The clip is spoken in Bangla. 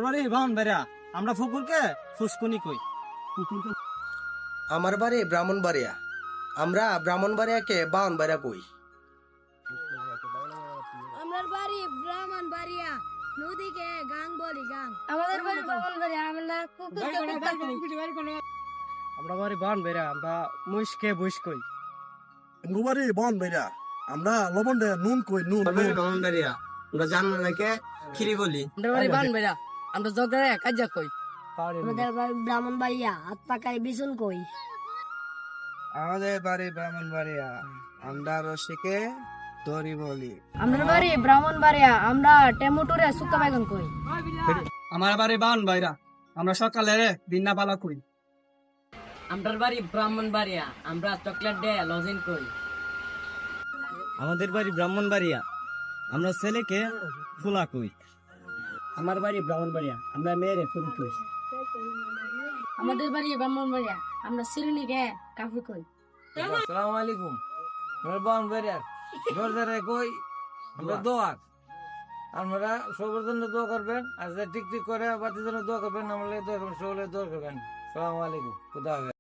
বাড়ি বাউন বেড়া আমরা ফুকুরকে ফুসকুনি কই। আমার বাড়ি ব্রাহ্মণবাড়িয়া, আমরা ব্রাহ্মণবাড়িয়াকে বাউনবাড়িয়া কই। আমার বাড়ি ব্রাহ্মণবাড়িয়া, নদীকে গাং বলি গাং। আমাদের বাড়ি ব্রাহ্মণবাড়িয়া, আমরা কুকুরকে কুত্তা কই। আমরা বাড়ি বাউন বেড়া আমরা মুইসকে বুইস কই। বাড়ি বাউনবাড়িয়া, আমরা লবণ দেয়া নুন কই, নুন নুন। ব্রাহ্মণবাড়িয়া আমরা জানলা নাকি খিরি বলি। আমাদের বাড়ি বাউনবাড়িয়া, আমরা জগড়া কাজা কই। আমাদের বাড়ি ব্রাহ্মণবাড়িয়া, হাত পাকায় বিছুন কই। আমাদের বাড়ি ব্রাহ্মণবাড়িয়া, আমরা রসিকে দড়ি বলি। আমাদের বাড়ি ব্রাহ্মণবাড়িয়া, আমরা টেমুটুরে সুক্কা বেগুন কই। আমার বাড়ি বাউন বাইরা আমরা সকালে বিন্না পালা কই। আমাদের বাড়ি ব্রাহ্মণবাড়িয়া, আমরা চকলেট দে লজিন কই। আমাদের বাড়ি ব্রাহ্মণবাড়িয়া আমরা ছেলেকে ফুলা কই। আমার বাড়ি ব্রাহ্মণবাড়িয়া আমরা মেয়েরে ফুল কই। আমাদের বাড়ি ব্রাহ্মণবাড়িয়া, আমরা সিরুনিকে কাফি কই। আসসালামু আলাইকুম। আমরা বাউনবাড়িয়ার দরজারে কই আমরা দোয়ার। আপনারা সবার জন্য দোয়া করবেন, আর যে টিক টিক করে বাতির জন্য দোয়া করবেন, আমাদের দোয়া করবেন, সকলে দোয়া করবেন। আসসালামু আলাইকুম, খুদা হাফেজ।